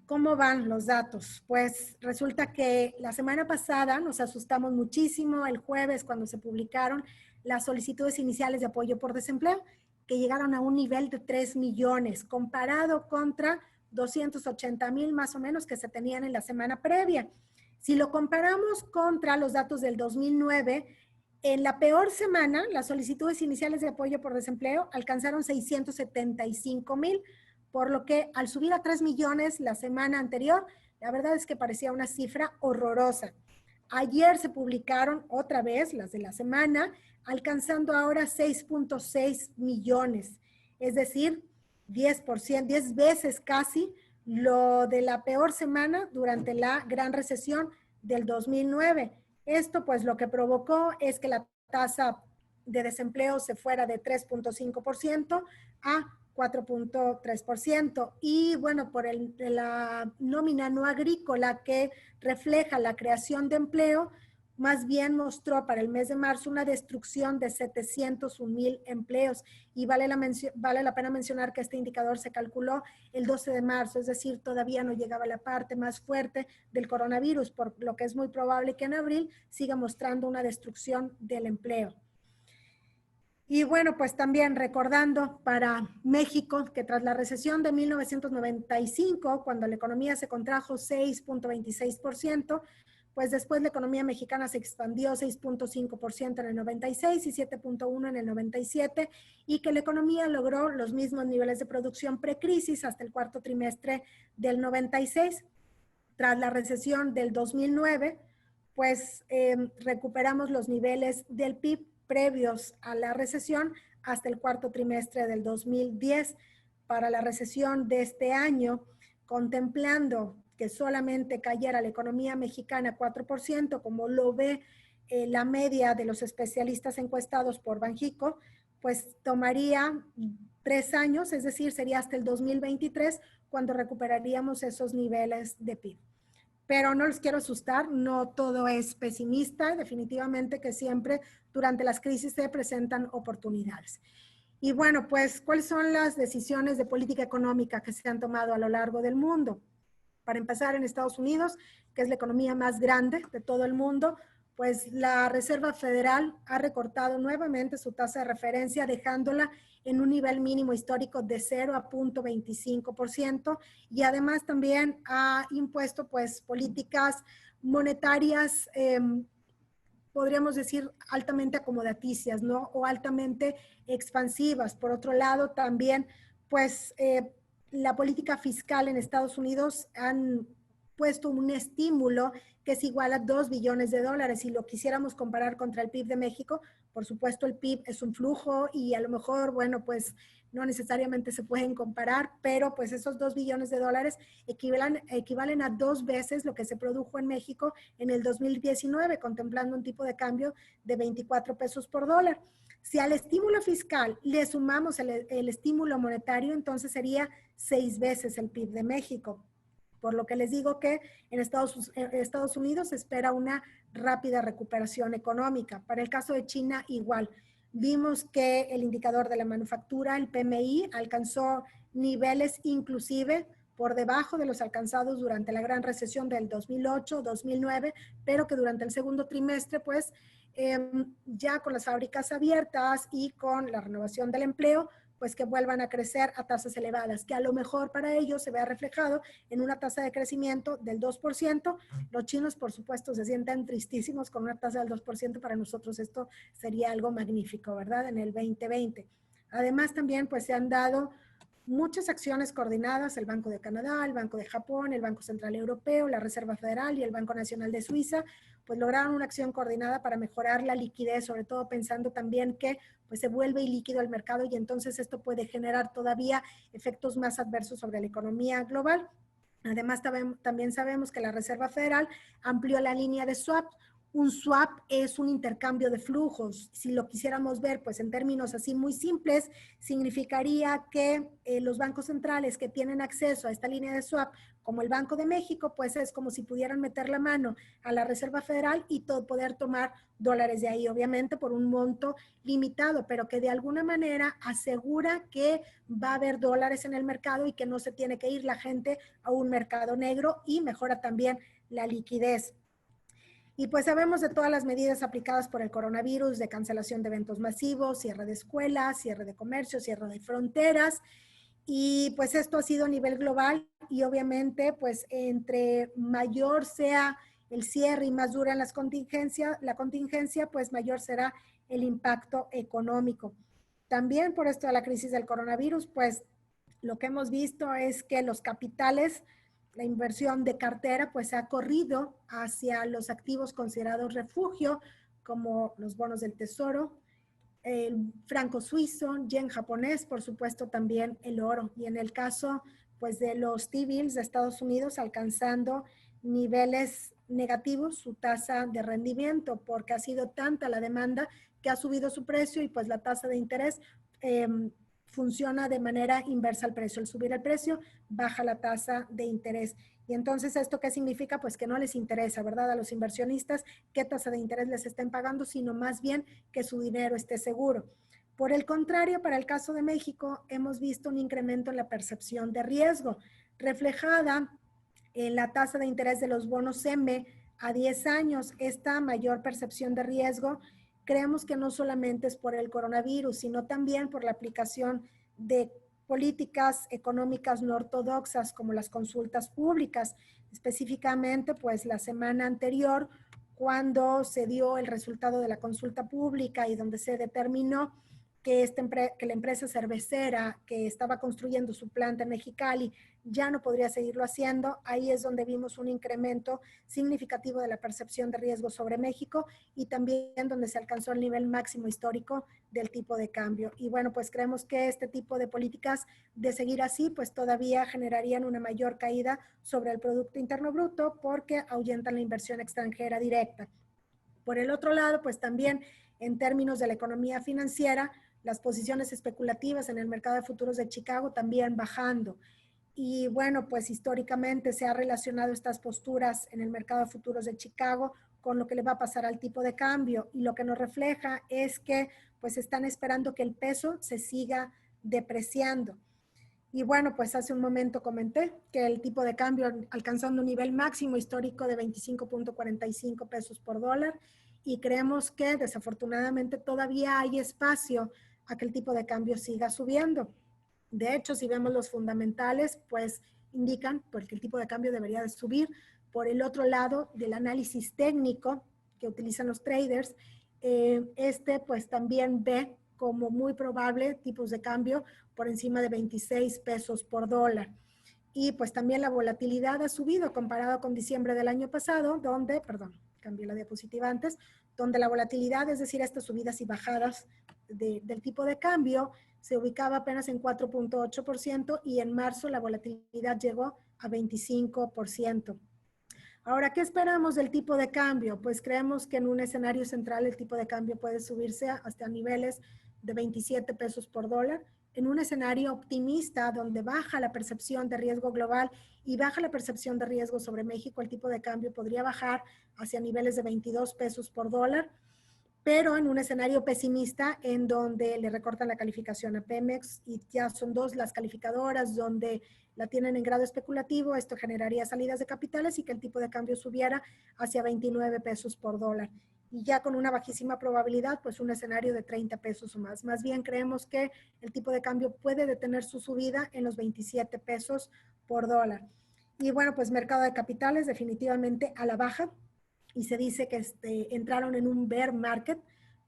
¿Cómo van los datos? Pues resulta que la semana pasada nos asustamos muchísimo el jueves cuando se publicaron las solicitudes iniciales de apoyo por desempleo, que llegaron a un nivel de 3 millones, comparado contra 280,000 más o menos que se tenían en la semana previa. Si lo comparamos contra los datos del 2009, en la peor semana, las solicitudes iniciales de apoyo por desempleo alcanzaron 675,000, por lo que al subir a 3 millones la semana anterior, la verdad es que parecía una cifra horrorosa. Ayer se publicaron otra vez las de la semana, alcanzando ahora 6.6 millones, es decir, 10%, 10 veces casi lo de la peor semana durante la gran recesión del 2009. Esto pues lo que provocó es que la tasa de desempleo se fuera de 3.5% a 4.3%. Y bueno, por la nómina no agrícola que refleja la creación de empleo, más bien mostró para el mes de marzo una destrucción de 701,000 empleos. Y vale la pena mencionar que este indicador se calculó el 12 de marzo, es decir, todavía no llegaba la parte más fuerte del coronavirus, por lo que es muy probable que en abril siga mostrando una destrucción del empleo. Y bueno, pues también recordando para México que tras la recesión de 1995, cuando la economía se contrajo 6.26%, pues después la economía mexicana se expandió 6.5% en el 96 y 7.1% en el 97, y que la economía logró los mismos niveles de producción precrisis hasta el cuarto trimestre del 96. Tras la recesión del 2009, pues recuperamos los niveles del PIB previos a la recesión hasta el cuarto trimestre del 2010. Para la recesión de este año, contemplando que solamente cayera la economía mexicana 4%, como lo ve la media de los especialistas encuestados por Banjico, pues tomaría 3 años, es decir, sería hasta el 2023 cuando recuperaríamos esos niveles de PIB. Pero no les quiero asustar, no todo es pesimista, definitivamente que siempre durante las crisis se presentan oportunidades. Y bueno, pues, ¿cuáles son las decisiones de política económica que se han tomado a lo largo del mundo? Para empezar, en Estados Unidos, que es la economía más grande de todo el mundo, pues la Reserva Federal ha recortado nuevamente su tasa de referencia, dejándola en un nivel mínimo histórico de 0 a 0.25%, y además también ha impuesto pues políticas monetarias, podríamos decir, altamente acomodaticias, ¿no? O altamente expansivas. Por otro lado, también, pues, la política fiscal en Estados Unidos han puesto un estímulo que es igual a 2 billones de dólares. Si lo quisiéramos comparar contra el PIB de México, por supuesto el PIB es un flujo y a lo mejor, bueno, pues no necesariamente se pueden comparar, pero pues esos 2 billones de dólares equivalen a 2 veces lo que se produjo en México en el 2019, contemplando un tipo de cambio de 24 pesos por dólar. Si al estímulo fiscal le sumamos el estímulo monetario, entonces sería 6 veces el PIB de México. Por lo que les digo que en Estados Unidos se espera una rápida recuperación económica. Para el caso de China, igual. Vimos que el indicador de la manufactura, el PMI, alcanzó niveles inclusive por debajo de los alcanzados durante la gran recesión del 2008-2009, pero que durante el segundo trimestre, pues, ya con las fábricas abiertas y con la renovación del empleo, pues que vuelvan a crecer a tasas elevadas, que a lo mejor para ellos se vea reflejado en una tasa de crecimiento del 2%. Los chinos, por supuesto, se sienten tristísimos con una tasa del 2%. Para nosotros esto sería algo magnífico, ¿verdad? En el 2020. Además, también pues se han dado muchas acciones coordinadas, el Banco de Canadá, el Banco de Japón, el Banco Central Europeo, la Reserva Federal y el Banco Nacional de Suiza, pues lograron una acción coordinada para mejorar la liquidez, sobre todo pensando también que pues se vuelve ilíquido el mercado y entonces esto puede generar todavía efectos más adversos sobre la economía global. Además, también sabemos que la Reserva Federal amplió la línea de swap. Un swap es un intercambio de flujos. Si lo quisiéramos ver, pues en términos así muy simples, significaría que los bancos centrales que tienen acceso a esta línea de swap, como el Banco de México, pues es como si pudieran meter la mano a la Reserva Federal y poder tomar dólares de ahí, obviamente por un monto limitado, pero que de alguna manera asegura que va a haber dólares en el mercado y que no se tiene que ir la gente a un mercado negro, y mejora también la liquidez. Y pues sabemos de todas las medidas aplicadas por el coronavirus, de cancelación de eventos masivos, cierre de escuelas, cierre de comercio, cierre de fronteras. Y pues esto ha sido a nivel global, y obviamente pues entre mayor sea el cierre y más dura la contingencia, pues mayor será el impacto económico. También por esto de la crisis del coronavirus, pues lo que hemos visto es que los capitales, la inversión de cartera, pues ha corrido hacia los activos considerados refugio, como los bonos del tesoro, el franco suizo, yen japonés, por supuesto también el oro. Y en el caso pues de los T-bills de Estados Unidos, alcanzando niveles negativos su tasa de rendimiento, porque ha sido tanta la demanda que ha subido su precio, y pues la tasa de interés funciona de manera inversa al precio. Al subir el precio, baja la tasa de interés. Y entonces, ¿esto qué significa? Pues que no les interesa, ¿verdad? A los inversionistas qué tasa de interés les estén pagando, sino más bien que su dinero esté seguro. Por el contrario, para el caso de México, hemos visto un incremento en la percepción de riesgo, reflejada en la tasa de interés de los bonos M a 10 años. Esta mayor percepción de riesgo, creemos que no solamente es por el coronavirus, sino también por la aplicación de políticas económicas no ortodoxas como las consultas públicas, específicamente pues la semana anterior cuando se dio el resultado de la consulta pública y donde se determinó que la empresa cervecera que estaba construyendo su planta en Mexicali ya no podría seguirlo haciendo. Ahí es donde vimos un incremento significativo de la percepción de riesgo sobre México y también donde se alcanzó el nivel máximo histórico del tipo de cambio. Y bueno, pues creemos que este tipo de políticas, de seguir así, pues todavía generarían una mayor caída sobre el Producto Interno Bruto porque ahuyentan la inversión extranjera directa. Por el otro lado, pues también en términos de la economía financiera, las posiciones especulativas en el mercado de futuros de Chicago también bajando. Y bueno, pues históricamente se ha relacionado estas posturas en el mercado de futuros de Chicago con lo que le va a pasar al tipo de cambio. Y lo que nos refleja es que pues están esperando que el peso se siga depreciando. Y bueno, pues hace un momento comenté que el tipo de cambio alcanzando un nivel máximo histórico de 25.45 pesos por dólar y creemos que desafortunadamente todavía hay espacio a que el tipo de cambio siga subiendo. De hecho, si vemos los fundamentales, pues indican pues, que el tipo de cambio debería de subir. Por el otro lado del análisis técnico que utilizan los traders, pues también ve como muy probable tipos de cambio por encima de 26 pesos por dólar. Y pues también la volatilidad ha subido comparado con diciembre del año pasado, donde, perdón, cambié la diapositiva antes, donde la volatilidad, es decir, estas subidas y bajadas del tipo de cambio, se ubicaba apenas en 4.8% y en marzo la volatilidad llegó a 25%. Ahora, ¿qué esperamos del tipo de cambio? Pues creemos que en un escenario central el tipo de cambio puede subirse hasta niveles de 27 pesos por dólar. En un escenario optimista donde baja la percepción de riesgo global y baja la percepción de riesgo sobre México, el tipo de cambio podría bajar hacia niveles de 22 pesos por dólar. Pero en un escenario pesimista en donde le recortan la calificación a Pemex y ya son dos las calificadoras donde la tienen en grado especulativo, esto generaría salidas de capitales y que el tipo de cambio subiera hacia 29 pesos por dólar. Y ya con una bajísima probabilidad, pues un escenario de 30 pesos o más. Más bien creemos que el tipo de cambio puede detener su subida en los 27 pesos por dólar. Y bueno, pues mercado de capitales definitivamente a la baja y se dice que entraron en un bear market,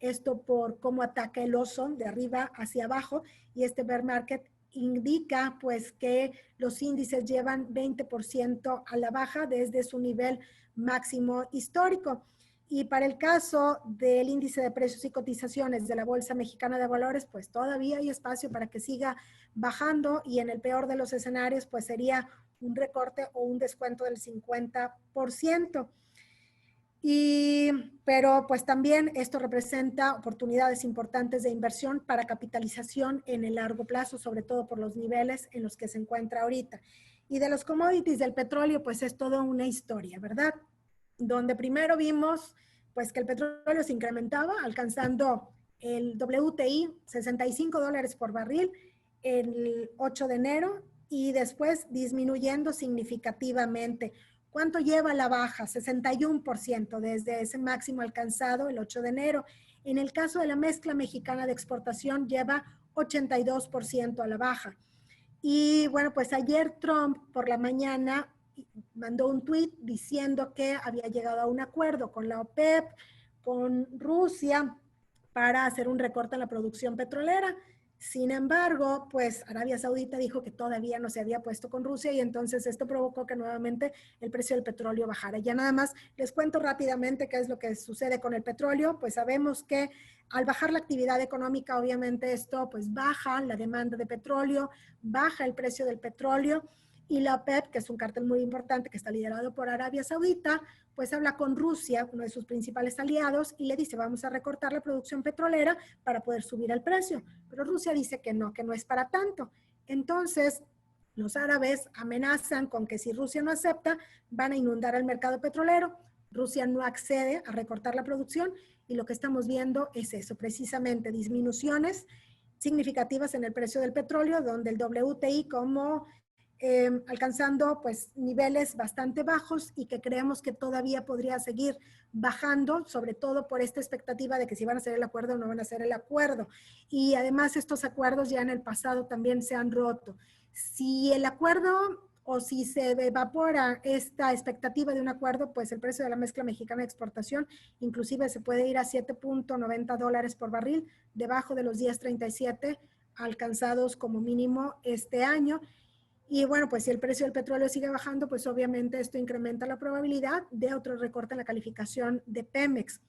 esto por cómo ataca el oso de arriba hacia abajo, y este bear market indica pues que los índices llevan 20% a la baja desde su nivel máximo histórico. Y para el caso del índice de precios y cotizaciones de la Bolsa Mexicana de Valores, pues todavía hay espacio para que siga bajando y en el peor de los escenarios, pues sería un recorte o un descuento del 50%. Pero pues también esto representa oportunidades importantes de inversión para capitalización en el largo plazo, sobre todo por los niveles en los que se encuentra ahorita. Y de los commodities del petróleo, pues es toda una historia, ¿verdad? Donde primero vimos pues que el petróleo se incrementaba, alcanzando el WTI 65 dólares por barril el 8 de enero y después disminuyendo significativamente. ¿Cuánto lleva la baja? 61% desde ese máximo alcanzado el 8 de enero. En el caso de la mezcla mexicana de exportación lleva 82% a la baja. Y bueno, pues ayer Trump por la mañana mandó un tuit diciendo que había llegado a un acuerdo con la OPEP, con Rusia, para hacer un recorte en la producción petrolera. Sin embargo, pues Arabia Saudita dijo que todavía no se había puesto con Rusia y entonces esto provocó que nuevamente el precio del petróleo bajara. Ya nada más les cuento rápidamente qué es lo que sucede con el petróleo. Pues sabemos que al bajar la actividad económica, obviamente esto pues baja la demanda de petróleo, baja el precio del petróleo y la OPEP, que es un cartel muy importante que está liderado por Arabia Saudita, pues habla con Rusia, uno de sus principales aliados, y le dice vamos a recortar la producción petrolera para poder subir el precio. Pero Rusia dice que no es para tanto. Entonces, los árabes amenazan con que si Rusia no acepta, van a inundar el mercado petrolero. Rusia no accede a recortar la producción y lo que estamos viendo es eso, precisamente disminuciones significativas en el precio del petróleo, donde el WTI como alcanzando pues niveles bastante bajos y que creemos que todavía podría seguir bajando, sobre todo por esta expectativa de que si van a hacer el acuerdo o no van a hacer el acuerdo. Y además estos acuerdos ya en el pasado también se han roto. Si el acuerdo o si se evapora esta expectativa de un acuerdo, pues el precio de la mezcla mexicana de exportación inclusive se puede ir a $7.90 por barril, debajo de los 10.37 alcanzados como mínimo este año. Y bueno, pues si el precio del petróleo sigue bajando, pues obviamente esto incrementa la probabilidad de otro recorte en la calificación de Pemex.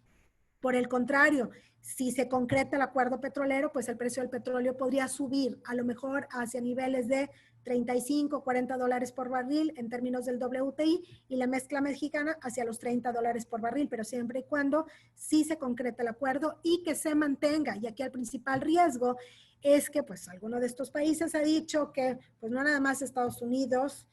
Por el contrario, si se concreta el acuerdo petrolero, pues el precio del petróleo podría subir a lo mejor hacia niveles de 35, $40 por barril en términos del WTI y la mezcla mexicana hacia los $30 por barril, pero siempre y cuando sí se concrete el acuerdo y que se mantenga. Y aquí el principal riesgo es que pues alguno de estos países ha dicho que pues no nada más Estados Unidos,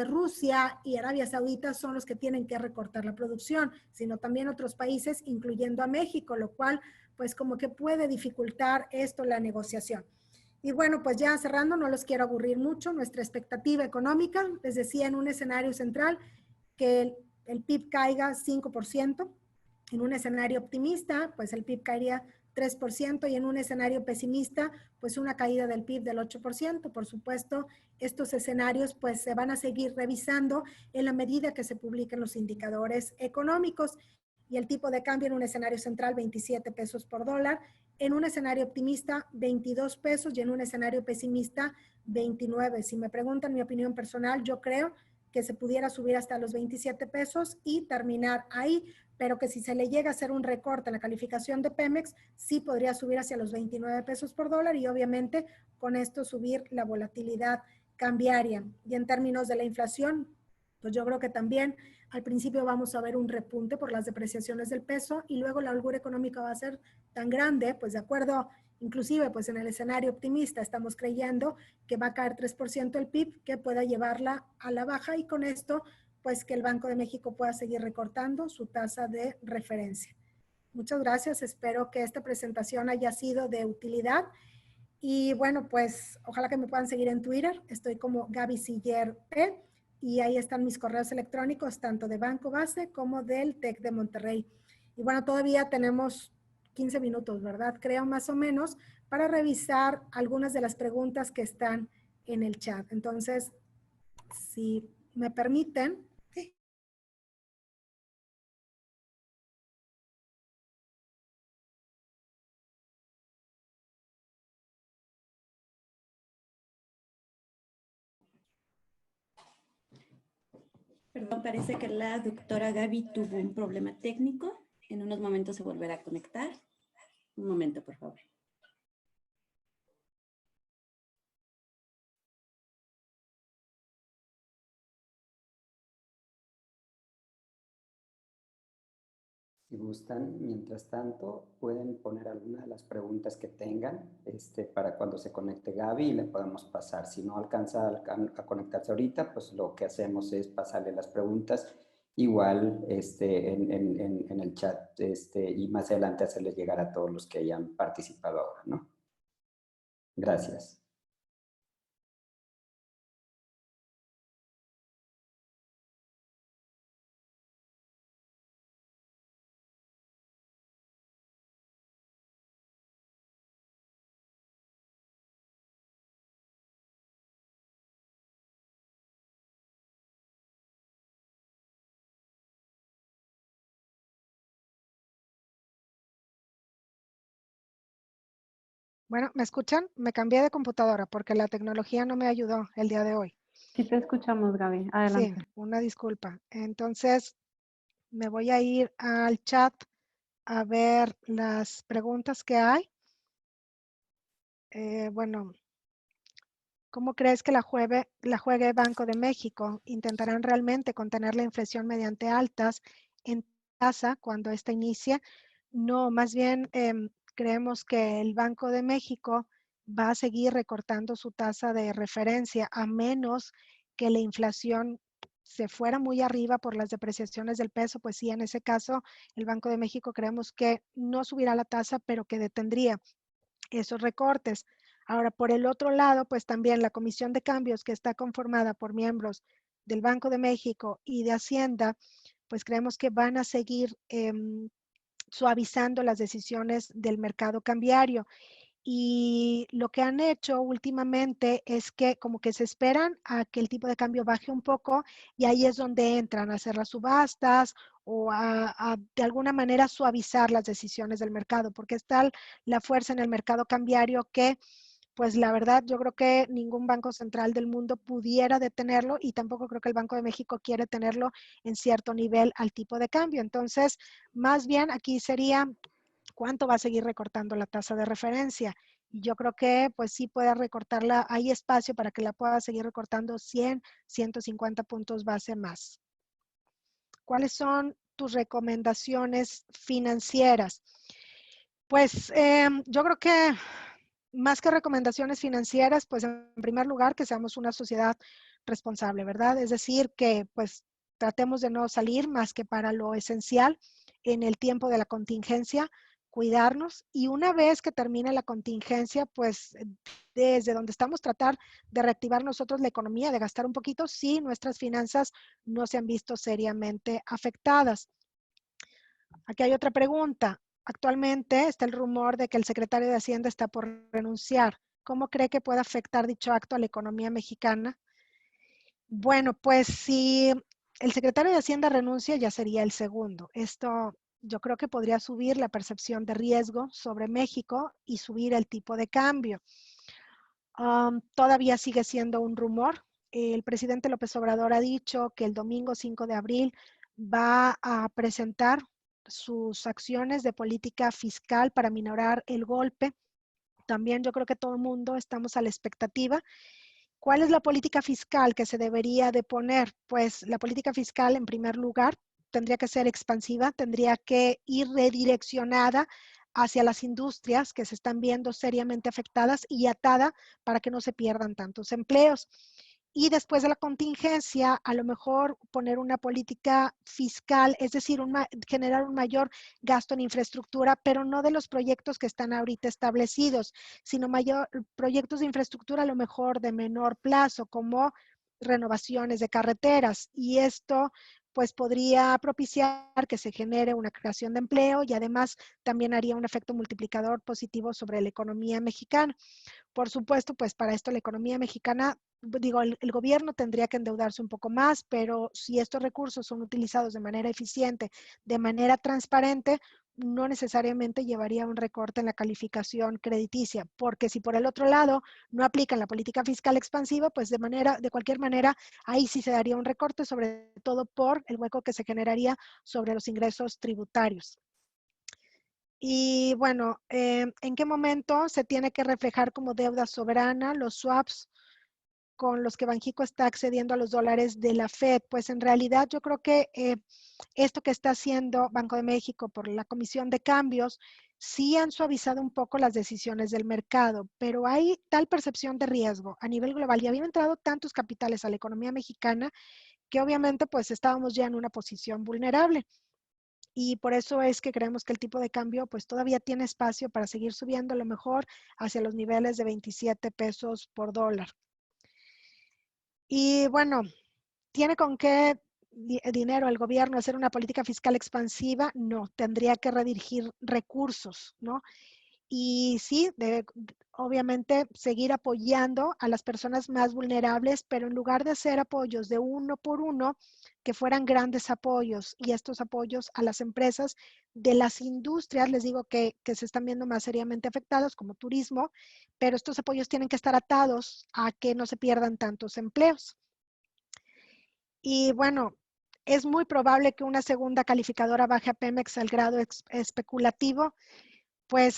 Rusia y Arabia Saudita son los que tienen que recortar la producción, sino también otros países, incluyendo a México, lo cual pues como que puede dificultar esto la negociación. Y bueno, pues ya cerrando, no los quiero aburrir mucho, nuestra expectativa económica, les decía en un escenario central que el PIB caiga 5%, en un escenario optimista, pues el PIB caería 3% y en un escenario pesimista, pues una caída del PIB del 8%. Por supuesto, estos escenarios pues se van a seguir revisando en la medida que se publiquen los indicadores económicos y el tipo de cambio en un escenario central 27 pesos por dólar, en un escenario optimista 22 pesos y en un escenario pesimista 29. Si me preguntan mi opinión personal, yo creo que se pudiera subir hasta los 27 pesos y terminar ahí, pero que si se le llega a hacer un recorte en la calificación de Pemex, sí podría subir hacia los 29 pesos por dólar y obviamente con esto subir la volatilidad cambiaria. Y en términos de la inflación, pues yo creo que también al principio vamos a ver un repunte por las depreciaciones del peso y luego la holgura económica va a ser tan grande, pues de acuerdo, inclusive pues en el escenario optimista estamos creyendo que va a caer 3% el PIB, que pueda llevarla a la baja y con esto pues que el Banco de México pueda seguir recortando su tasa de referencia. Muchas gracias, espero que esta presentación haya sido de utilidad y bueno, pues ojalá que me puedan seguir en Twitter, estoy como Gaby Siller P y ahí están mis correos electrónicos, tanto de Banco Base como del TEC de Monterrey. Y bueno, todavía tenemos 15 minutos, ¿verdad? Creo más o menos, para revisar algunas de las preguntas que están en el chat. Entonces, si me permiten, Perdón, parece que la doctora Gaby tuvo un problema técnico. En unos momentos se volverá a conectar. Un momento, por favor. Si gustan, mientras tanto, pueden poner alguna de las preguntas que tengan para cuando se conecte Gaby y le podemos pasar. Si no alcanza a conectarse ahorita, pues lo que hacemos es pasarle las preguntas igual en el chat y más adelante hacerles llegar a todos los que hayan participado ahora, ¿no? Gracias. bueno, ¿me escuchan? Me cambié de computadora porque la tecnología no me ayudó el día de hoy. Sí te escuchamos, Gaby. Adelante. Sí, una disculpa. Entonces, me voy a ir al chat a ver las preguntas que hay. Bueno, ¿cómo crees que la juegue Banco de México? ¿Intentarán realmente contener la inflación mediante altas en tasa cuando ésta inicia? No, más bien creemos que el Banco de México va a seguir recortando su tasa de referencia a menos que la inflación se fuera muy arriba por las depreciaciones del peso, pues sí, en ese caso el Banco de México creemos que no subirá la tasa, pero que detendría esos recortes. Ahora, por el otro lado, pues también la Comisión de Cambios, que está conformada por miembros del Banco de México y de Hacienda, pues creemos que van a seguir suavizando las decisiones del mercado cambiario. Y lo que han hecho últimamente es que como que se esperan a que el tipo de cambio baje un poco y ahí es donde entran a hacer las subastas o a de alguna manera suavizar las decisiones del mercado, porque es tal la fuerza en el mercado cambiario que pues la verdad yo creo que ningún banco central del mundo pudiera detenerlo y tampoco creo que el Banco de México quiere tenerlo en cierto nivel al tipo de cambio. Entonces, más bien aquí sería cuánto va a seguir recortando la tasa de referencia. Y yo creo que pues sí puede recortarla, hay espacio para que la pueda seguir recortando 100, 150 puntos base más. ¿Cuáles son tus recomendaciones financieras? Pues yo creo que más que recomendaciones financieras, pues en primer lugar que seamos una sociedad responsable, ¿verdad? Es decir, que pues tratemos de no salir más que para lo esencial en el tiempo de la contingencia, cuidarnos y una vez que termine la contingencia, pues desde donde estamos tratar de reactivar nosotros la economía, de gastar un poquito, si nuestras finanzas no se han visto seriamente afectadas. Aquí hay otra pregunta. Actualmente está el rumor de que el secretario de Hacienda está por renunciar. ¿Cómo cree que puede afectar dicho acto a la economía mexicana? Bueno, pues si el secretario de Hacienda renuncia, ya sería el segundo. Esto yo creo que podría subir la percepción de riesgo sobre México y subir el tipo de cambio. Todavía sigue siendo un rumor. El presidente López Obrador ha dicho que el domingo 5 de abril va a presentar sus acciones de política fiscal para minorar el golpe. También yo creo que todo el mundo estamos a la expectativa. ¿Cuál es la política fiscal que se debería de poner? Pues la política fiscal, en primer lugar, tendría que ser expansiva, tendría que ir redireccionada hacia las industrias que se están viendo seriamente afectadas y atada para que no se pierdan tantos empleos. Y después de la contingencia, a lo mejor poner una política fiscal, es decir, generar un mayor gasto en infraestructura, pero no de los proyectos que están ahorita establecidos, sino proyectos de infraestructura a lo mejor de menor plazo, como renovaciones de carreteras. Y esto pues podría propiciar que se genere una creación de empleo y además también haría un efecto multiplicador positivo sobre la economía mexicana. Por supuesto, pues para esto la economía mexicana, digo, el gobierno tendría que endeudarse un poco más, pero si estos recursos son utilizados de manera eficiente, de manera transparente, no necesariamente llevaría a un recorte en la calificación crediticia, porque si por el otro lado no aplican la política fiscal expansiva, pues de cualquier manera, ahí sí se daría un recorte, sobre todo por el hueco que se generaría sobre los ingresos tributarios. Y bueno, ¿en qué momento se tiene que reflejar como deuda soberana los swaps con los que Banxico está accediendo a los dólares de la Fed? Pues en realidad yo creo que esto que está haciendo Banco de México por la Comisión de Cambios sí han suavizado un poco las decisiones del mercado, pero hay tal percepción de riesgo a nivel global y habían entrado tantos capitales a la economía mexicana que obviamente pues estábamos ya en una posición vulnerable. Y por eso es que creemos que el tipo de cambio pues todavía tiene espacio para seguir subiendo a lo mejor hacia los niveles de 27 pesos por dólar. Y bueno, ¿tiene con qué dinero el gobierno hacer una política fiscal expansiva? No, tendría que redirigir recursos, ¿no? Y sí, obviamente seguir apoyando a las personas más vulnerables, pero en lugar de hacer apoyos de uno por uno, que fueran grandes apoyos y estos apoyos a las empresas de las industrias, les digo que se están viendo más seriamente afectados como turismo, pero estos apoyos tienen que estar atados a que no se pierdan tantos empleos. Y bueno, es muy probable que una segunda calificadora baje a Pemex al grado especulativo. Pues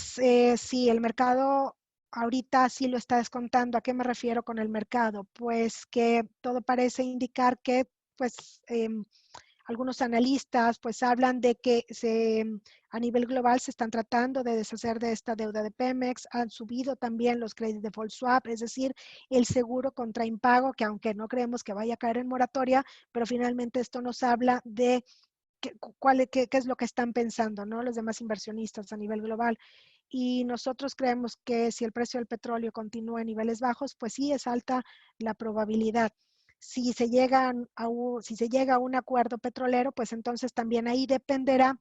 sí, el mercado ahorita sí lo está descontando. ¿A qué me refiero con el mercado? Pues que todo parece indicar que pues algunos analistas pues hablan de que a nivel global se están tratando de deshacer de esta deuda de Pemex, han subido también los credit default swap, es decir, el seguro contra impago, que aunque no creemos que vaya a caer en moratoria, pero finalmente esto nos habla de qué es lo que están pensando, ¿no? Los demás inversionistas a nivel global. y nosotros creemos que si el precio del petróleo continúa en niveles bajos, pues sí es alta la probabilidad. Si se llega a un acuerdo petrolero, pues entonces también ahí dependerá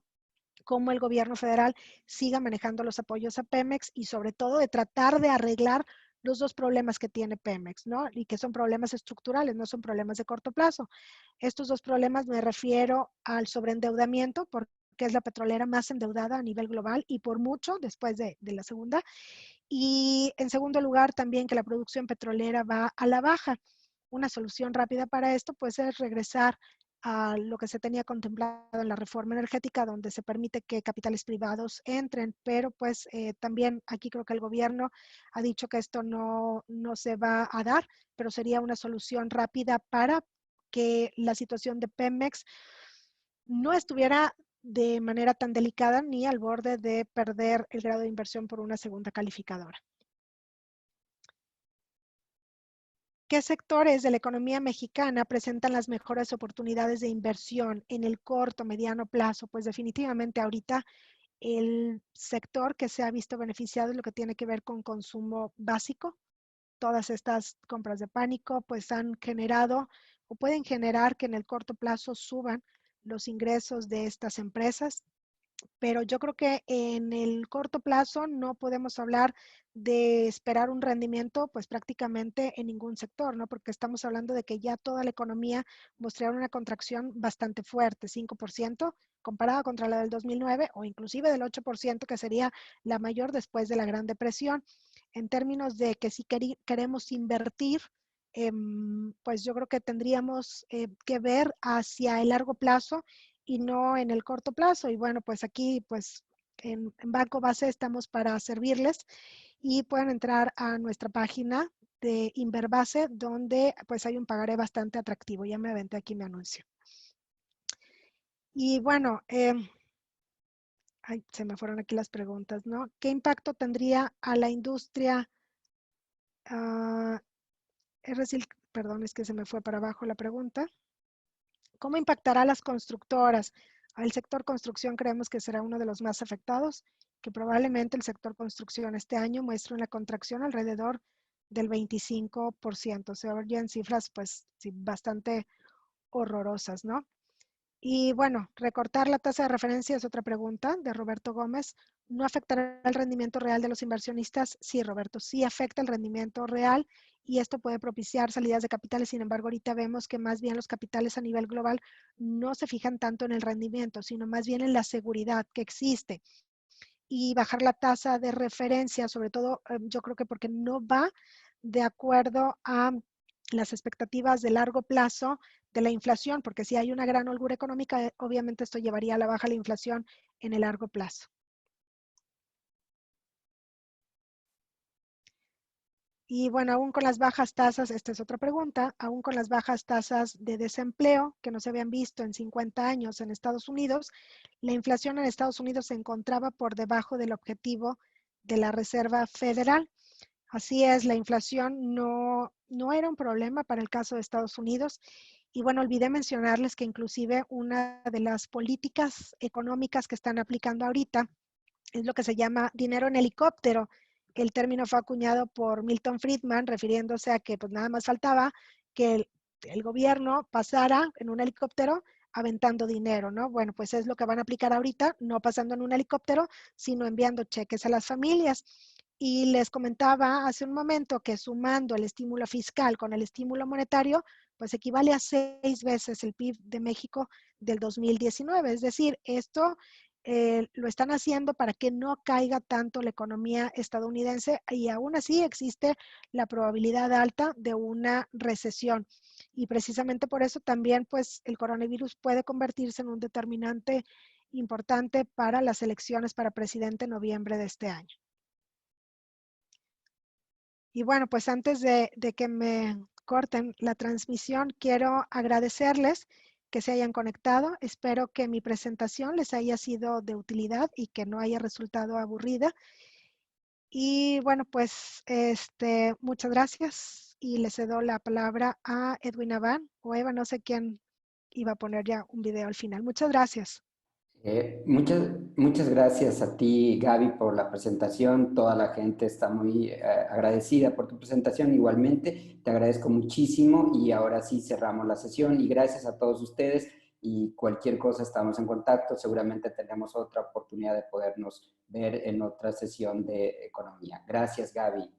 cómo el gobierno federal siga manejando los apoyos a Pemex y sobre todo de tratar de arreglar los dos problemas que tiene Pemex, ¿no? Y que son problemas estructurales, no son problemas de corto plazo. Estos dos problemas me refiero al sobreendeudamiento, porque es la petrolera más endeudada a nivel global y por mucho después de la segunda. Y en segundo lugar, también que la producción petrolera va a la baja. Una solución rápida para esto pues es regresar a lo que se tenía contemplado en la reforma energética, donde se permite que capitales privados entren, pero pues también aquí creo que el gobierno ha dicho que esto no se va a dar, pero sería una solución rápida para que la situación de Pemex no estuviera de manera tan delicada ni al borde de perder el grado de inversión por una segunda calificadora. ¿Qué sectores de la economía mexicana presentan las mejores oportunidades de inversión en el corto, mediano plazo? Pues definitivamente ahorita el sector que se ha visto beneficiado es lo que tiene que ver con consumo básico. Todas estas compras de pánico pues han generado o pueden generar que en el corto plazo suban los ingresos de estas empresas. Pero yo creo que en el corto plazo no podemos hablar de esperar un rendimiento pues prácticamente en ningún sector, ¿no? Porque estamos hablando de que ya toda la economía mostrará una contracción bastante fuerte, 5%, comparada contra la del 2009 o inclusive del 8%, que sería la mayor después de la Gran Depresión. En términos de que si queremos invertir, pues yo creo que tendríamos que ver hacia el largo plazo y no en el corto plazo. Y bueno, pues aquí pues en Banco Base estamos para servirles y pueden entrar a nuestra página de Inverbase, donde pues hay un pagaré bastante atractivo. Ya me aventé aquí mi anuncio. Y bueno, ay, se me fueron aquí las preguntas, ¿no? ¿Qué impacto tendría a la industria? Es decir, perdón, es que se me fue para abajo la pregunta. ¿Cómo impactará a las constructoras? Al sector construcción creemos que será uno de los más afectados, que probablemente el sector construcción este año muestre una contracción alrededor del 25%. O sea, ya en cifras pues sí, bastante horrorosas, ¿no? Y bueno, recortar la tasa de referencia es otra pregunta de Roberto Gómez. ¿No afectará el rendimiento real de los inversionistas? Sí, Roberto, sí afecta el rendimiento real y esto puede propiciar salidas de capitales. Sin embargo, ahorita vemos que más bien los capitales a nivel global no se fijan tanto en el rendimiento, sino más bien en la seguridad que existe. Y bajar la tasa de referencia, sobre todo yo creo que porque no va de acuerdo a las expectativas de largo plazo de la inflación, porque si hay una gran holgura económica, obviamente esto llevaría a la baja la inflación en el largo plazo. Y bueno, aún con las bajas tasas, esta es otra pregunta, aún con las bajas tasas de desempleo que no se habían visto en 50 años en Estados Unidos, la inflación en Estados Unidos se encontraba por debajo del objetivo de la Reserva Federal. Así es, la inflación no era un problema para el caso de Estados Unidos. Y bueno, olvidé mencionarles que inclusive una de las políticas económicas que están aplicando ahorita es lo que se llama dinero en helicóptero. El término fue acuñado por Milton Friedman, refiriéndose a que pues nada más faltaba que el gobierno pasara en un helicóptero aventando dinero, ¿no? Bueno, pues es lo que van a aplicar ahorita, no pasando en un helicóptero, sino enviando cheques a las familias. Y les comentaba hace un momento que sumando el estímulo fiscal con el estímulo monetario, pues equivale a 6 veces el PIB de México del 2019. Es decir, esto lo están haciendo para que no caiga tanto la economía estadounidense y aún así existe la probabilidad alta de una recesión. Y precisamente por eso también pues el coronavirus puede convertirse en un determinante importante para las elecciones para presidente en noviembre de este año. Y bueno, pues antes de que me corten la transmisión, quiero agradecerles que se hayan conectado. Espero que mi presentación les haya sido de utilidad y que no haya resultado aburrida. Y bueno, pues muchas gracias y le cedo la palabra a Edwin Aván o Eva, no sé quién iba a poner ya un video al final. Muchas gracias. Muchas gracias a ti, Gaby, por la presentación. Toda la gente está muy agradecida por tu presentación. Igualmente, te agradezco muchísimo y ahora sí cerramos la sesión. Y gracias a todos ustedes y cualquier cosa estamos en contacto. Seguramente tenemos otra oportunidad de podernos ver en otra sesión de economía. Gracias, Gaby.